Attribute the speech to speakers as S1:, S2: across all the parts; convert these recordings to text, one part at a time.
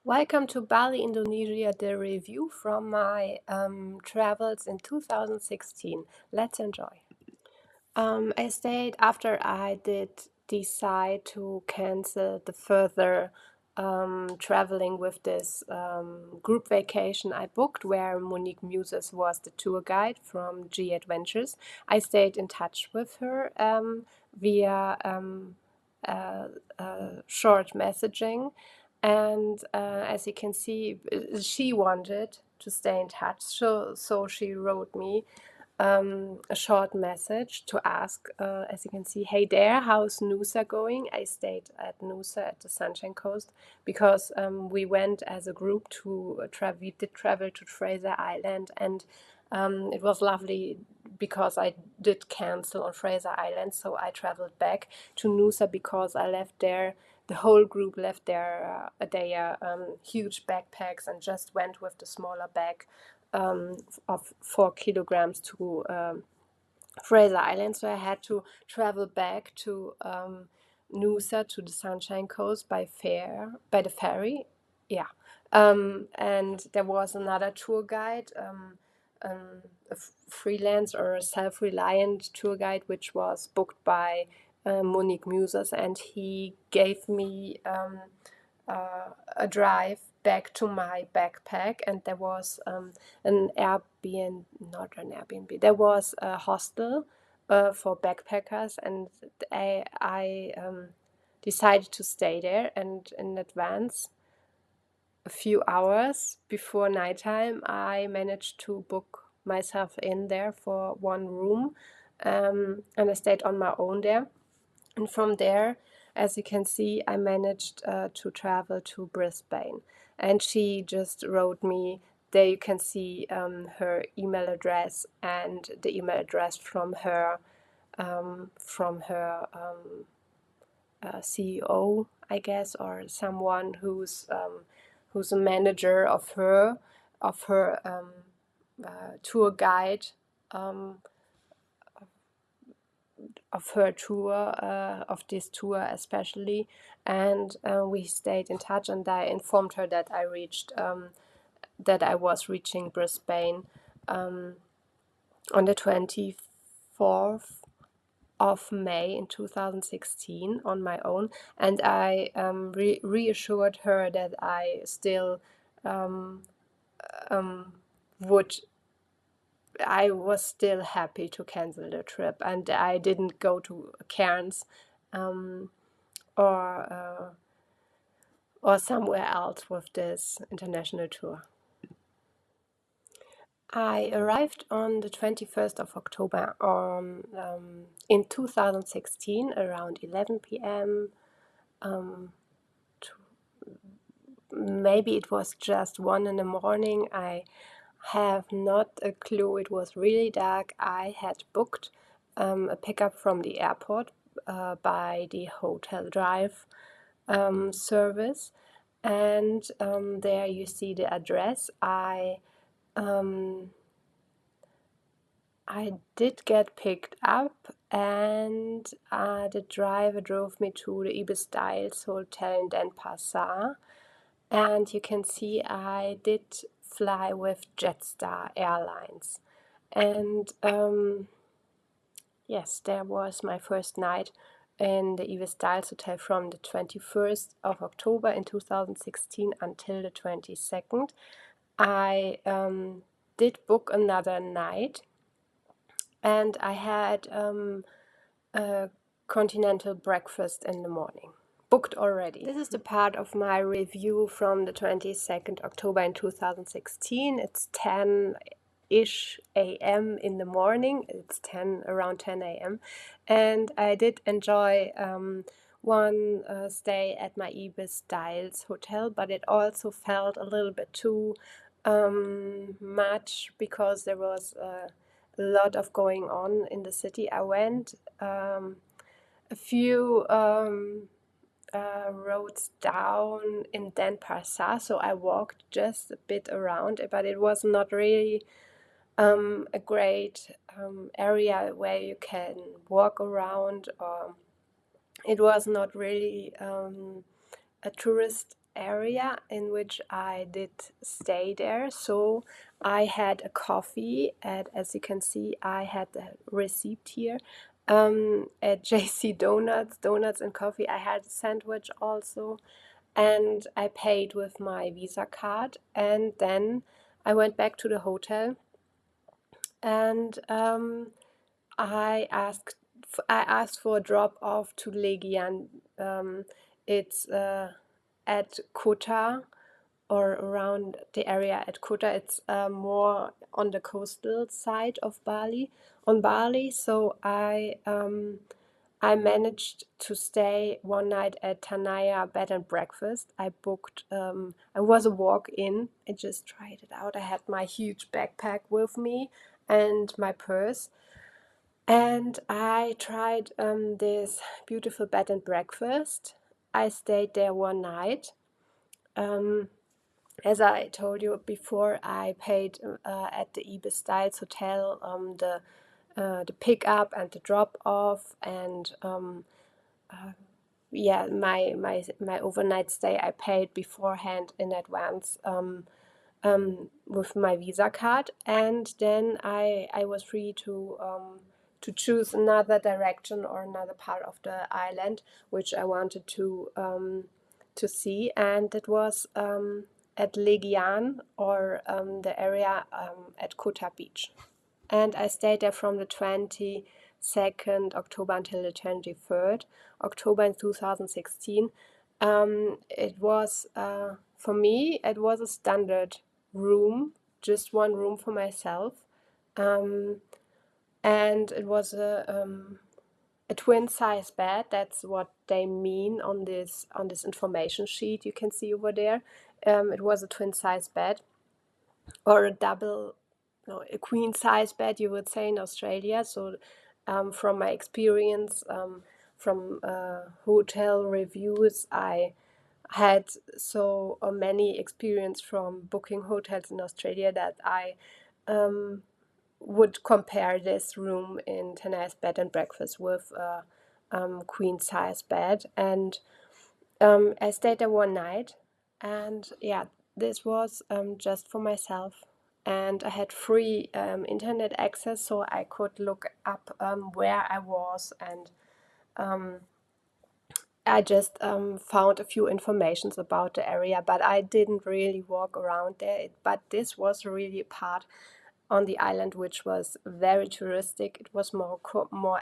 S1: Welcome to Bali, Indonesia, the review from my travels in 2016. Let's enjoy. I stayed after I did decide to cancel the further traveling with this group vacation I booked, where Monique Muses was the tour guide from G Adventures. I stayed in touch with her via short messaging, and as you can see, she wanted to stay in touch, so she wrote me a short message to ask, as you can see, hey there, how's Nusa going? I stayed at Nusa at the Sunshine Coast because we went as a group to travel. We did travel to Fraser Island, and it was lovely because I did cancel on Fraser Island, so I traveled back to Nusa because I left there. The whole group left their huge backpacks and just went with the smaller bag of 4 kilograms to Fraser Island. So I had to travel back to Nusa, to the Sunshine Coast by the ferry. Yeah. And there was another tour guide, a freelance or a self-reliant tour guide, which was booked by Monique Muses, and he gave me a drive back to my backpack, and there was an Airbnb, not an Airbnb, there was a hostel for backpackers, and I decided to stay there, and in advance, a few hours before nighttime, I managed to book myself in there for one room, and I stayed on my own there. And from there, as you can see, I managed to travel to Brisbane. And she just wrote me, there you can see her email address and the email address from her CEO, I guess, or someone who's a manager of her tour guide, of her tour, of this tour especially, and we stayed in touch, and I informed her that I was reaching Brisbane on the 24th of May in 2016 on my own, and I reassured her that I still I was still happy to cancel the trip, and I didn't go to Cairns or somewhere else with this international tour. I arrived on the 21st of October in 2016 around 11 p.m. Maybe it was just 1 in the morning. I have not a clue. It was really dark. I had booked a pickup from the airport by the Hotel Drive service, and there you see the address. I did get picked up, and the driver drove me to the Ibis Styles Hotel in Denpasar. And you can see I did fly with Jetstar Airlines. And yes, there was my first night in the Ibis Styles Hotel from the 21st of October in 2016 until the 22nd. I did book another night, and I had a continental breakfast in the morning. Booked already. This is the part of my review from the 22nd October in 2016. It's 10-ish a.m. in the morning. It's around 10 a.m. And I did enjoy one stay at my Ibis Styles hotel, but it also felt a little bit too much because there was a lot of going on in the city. I went a few roads down in Denpasar, so I walked just a bit around, but it was not really a great area where you can walk around, or it was not really a tourist area in which I did stay there. So I had a coffee at, as you can see, I had the receipt here, at JC Donuts and coffee. I had a sandwich also, and I paid with my Visa card. And then I went back to the hotel, and I asked for a drop off to Legian. It's at Kota, or around the area at Kota. It's more on the coastal side of Bali, on Bali. So I managed to stay one night at Tanaya Bed and Breakfast. I booked. I was a walk-in. I just tried it out. I had my huge backpack with me and my purse, and I tried this beautiful bed and breakfast. I stayed there one night. Um, as I told you before, I paid at the Ibis Styles Hotel the pick up and the drop off, and yeah, my overnight stay I paid beforehand in advance. With my Visa card, and then I was free to choose another direction or another part of the island which I wanted to see, and it was at Legian, or the area at Kota Beach. And I stayed there from the 22nd October until the 23rd October in 2016. It was, for me, it was a standard room, just one room for myself. Um, and it was a twin size bed. That's what they mean on this information sheet you can see over there. It was a twin size bed, or a double, no, a queen size bed, you would say in Australia. So from my experience, from hotel reviews, I had so many experience from booking hotels in Australia that I would compare this room in Tanais Bed and Breakfast with a queen size bed. And I stayed there one night, and yeah, this was just for myself. And I had free internet access, so I could look up where I was, and I just found a few informations about the area, but I didn't really walk around there. But this was really a part on the island which was very touristic. It was more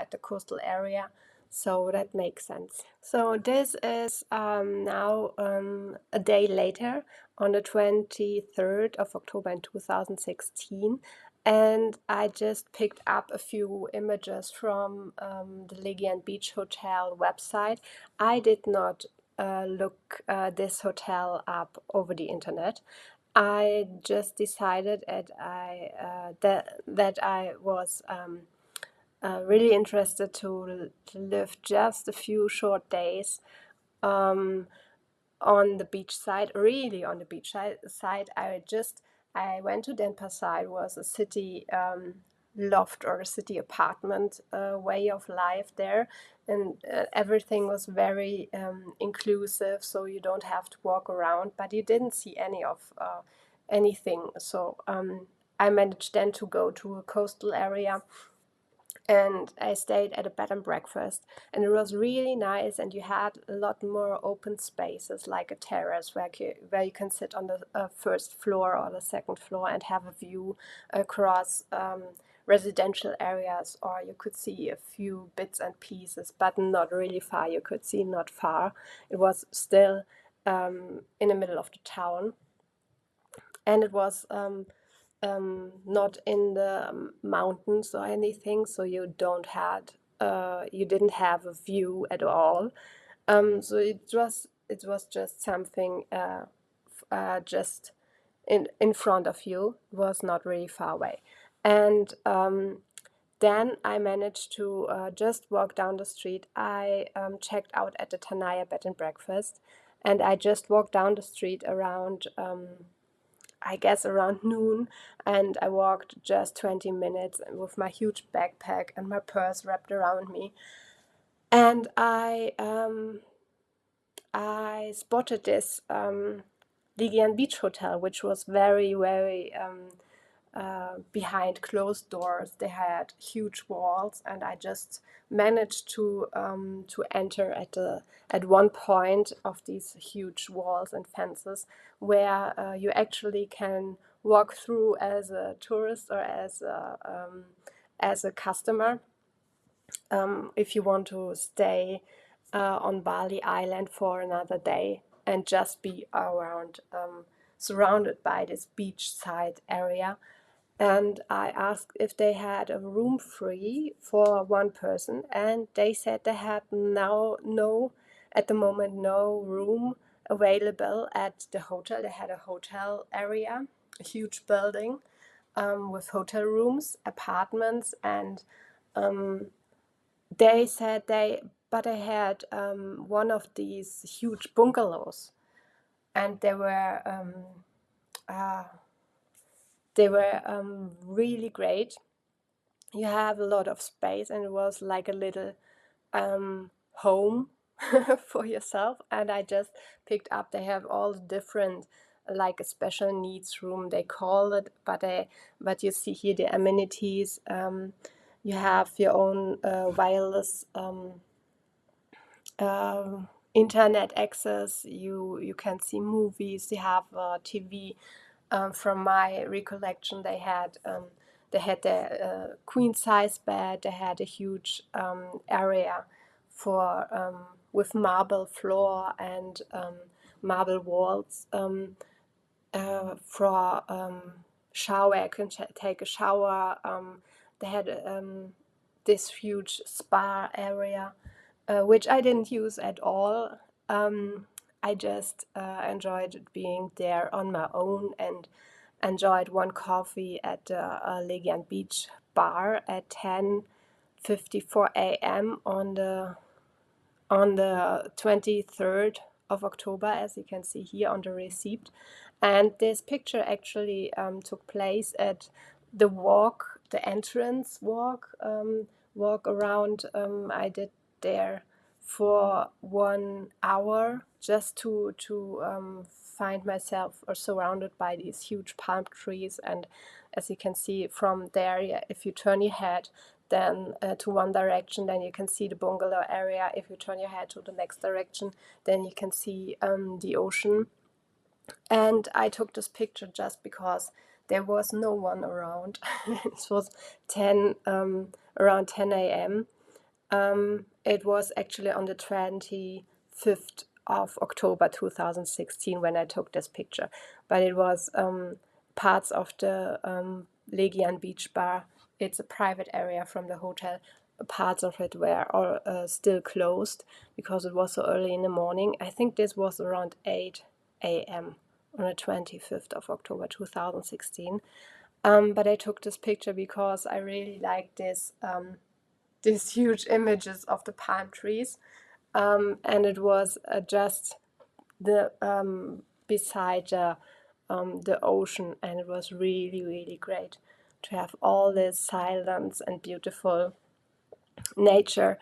S1: at the coastal area, so that makes sense. So this is now a day later, on the 23rd of October in 2016, and I just picked up a few images from the Legian Beach Hotel website. I did not look this hotel up over the internet. I just decided that I was really interested to live just a few short days um, on the beach side, really on the beach side. I went to Denpasar. It was a city loft or a city apartment way of life there, and everything was very inclusive. So you don't have to walk around, but you didn't see anything. So I managed then to go to a coastal area, and I stayed at a bed and breakfast, and it was really nice. And you had a lot more open spaces, like a terrace where you can sit on the first floor or the second floor and have a view across residential areas, or you could see a few bits and pieces, but not really far. You could see not far. It was still in the middle of the town, and it was not in the mountains or anything, so you didn't have a view at all. So it was just something just in front of you. It was not really far away, and then I managed to just walk down the street. I checked out at the Tanaya Bed and Breakfast, and I just walked down the street around. I guess around noon, and I walked just 20 minutes with my huge backpack and my purse wrapped around me. And I spotted this Legian Beach Hotel, which was very, very behind closed doors. They had huge walls, and I just managed to enter at one point of these huge walls and fences where you actually can walk through as a tourist or as a customer if you want to stay on Bali Island for another day and just be around, surrounded by this beachside area. And I asked if they had a room free for one person, and they said they had at the moment, no room available at the hotel. They had a hotel area, a huge building with hotel rooms, apartments, and they said they had one of these huge bungalows, and uh, they were really great. You have a lot of space, and it was like a little home for yourself. And I just picked up. They have all different, like a special needs room they call it, but you see here the amenities. You have your own wireless internet access. You can see movies. You have TV. From my recollection, they had their queen size bed. They had a huge area for with marble floor and marble walls for shower. I can take a shower. They had this huge spa area, which I didn't use at all. I just enjoyed being there on my own and enjoyed one coffee at the Legian Beach bar at 10:54 a.m. on the 23rd of October, as you can see here on the receipt. And this picture actually took place at the entrance walk around. I did there for 1 hour just to find myself or surrounded by these huge palm trees. And as you can see from there, if you turn your head then to one direction, then you can see the bungalow area. If you turn your head to the next direction, then you can see the ocean. And I took this picture just because there was no one around. It was around 10 a.m. It was actually on the 25th of October 2016 when I took this picture, but it was parts of the Legian Beach Bar. It's a private area from the hotel. Parts of it were all, still closed because it was so early in the morning. I think this was around 8 a.m. on the 25th of October 2016. But I took this picture because I really like these huge images of the palm trees, and it was just the beside the ocean, and it was really, really great to have all this silence and beautiful nature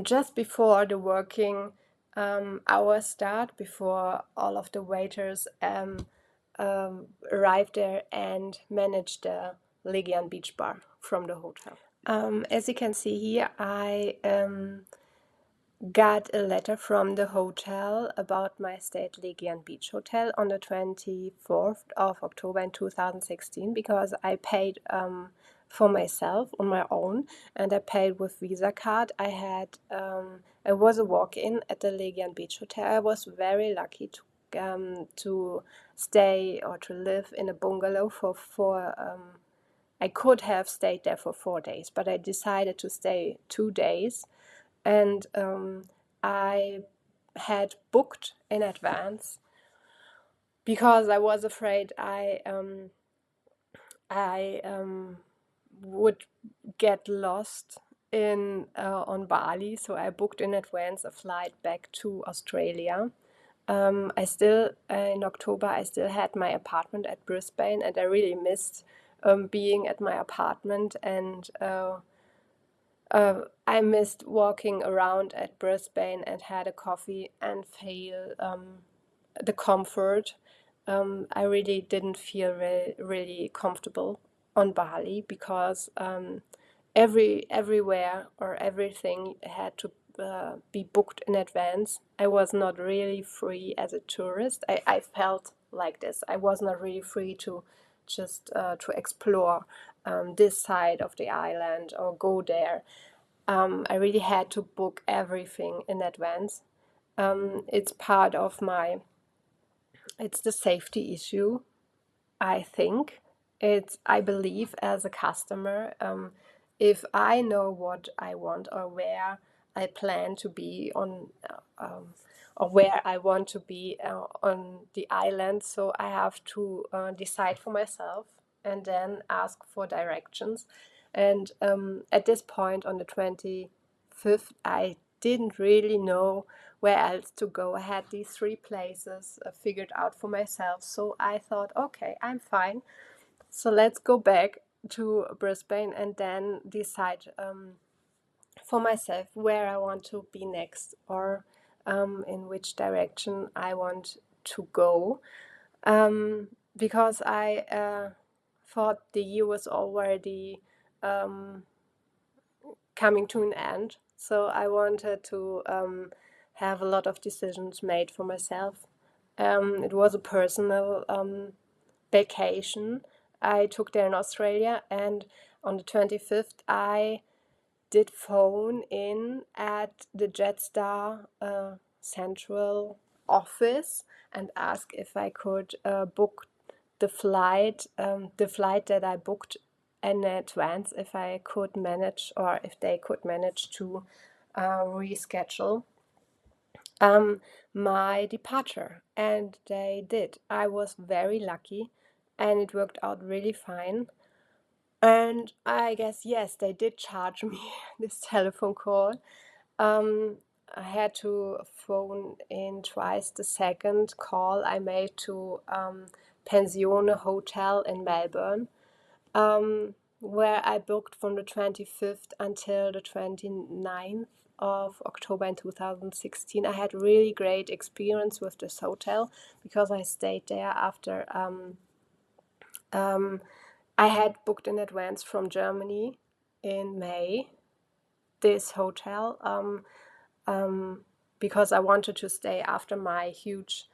S1: just before the working hours start, before all of the waiters arrive there and manage the Legian Beach Bar from the hotel. As you can see here, I got a letter from the hotel about my stay at Legian Beach Hotel on the 24th of October in 2016 because I paid for myself on my own, and I paid with Visa card. I was a walk-in at the Legian Beach Hotel. I was very lucky to stay or to live in a bungalow for I could have stayed there for 4 days, but I decided to stay 2 days, and I had booked in advance because I was afraid I would get lost on Bali, so I booked in advance a flight back to Australia. I still in October I still had my apartment at Brisbane, and I really missed being at my apartment and I missed walking around at Brisbane and had a coffee and feel the comfort. I really didn't feel really comfortable on Bali because everywhere or everything had to be booked in advance. I was not really free as a tourist. I felt like this. I was not really free to just to explore this side of the island or go there. I really had to book everything in advance. It's part of it's the safety issue, I think. I believe as a customer, if I know what I want or where I plan to be or where I want to be on the island, so I have to decide for myself and then ask for directions. And at this point on the 25th, I didn't really know where else to go. I had these three places figured out for myself. So I thought, okay, I'm fine. So let's go back to Brisbane and then decide for myself where I want to be next or in which direction I want to go. Because I thought the year was already coming to an end. So I wanted to have a lot of decisions made for myself. It was a personal vacation I took there in Australia, and on the 25th, I did phone in at the Jetstar central office and ask if I could book the flight that I booked in advance, if I could manage or if they could manage to reschedule my departure. And they did. I was very lucky and it worked out really fine. And I guess, yes, they did charge me this telephone call. Um, I had to phone in twice the second call I made to Pensione Hotel in Melbourne, where I booked from the 25th until the 29th of October in 2016. I had really great experience with this hotel because I stayed there after I had booked in advance from Germany in May this hotel because I wanted to stay after my huge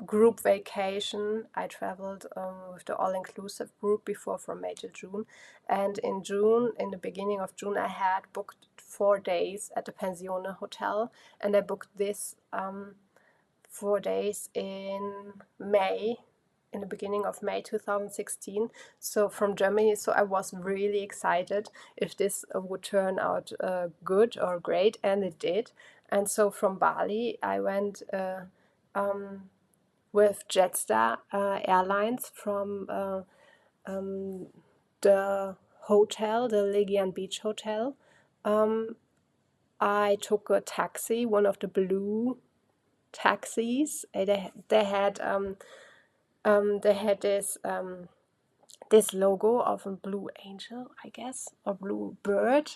S1: group vacation. I traveled with the all-inclusive group before from May till June, and in June, in the beginning of June, I had booked 4 days at the Pensione Hotel, and I booked this 4 days in May, in the beginning of May 2016, so from Germany. So I was really excited if this would turn out good or great, and it did. And so from Bali, I went with Jetstar Airlines from the hotel, the Legian Beach Hotel. I took a taxi, one of the blue taxis. They had this logo of a blue angel, I guess, or blue bird.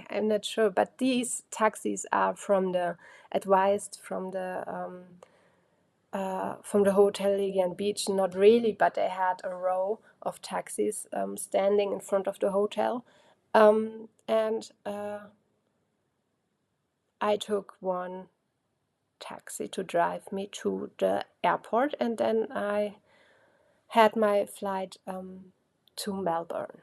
S1: I'm not sure, but these taxis are advised from the hotel Legian Beach. Not really, but they had a row of taxis standing in front of the hotel, and I took one taxi to drive me to the airport, and then I had my flight to Melbourne.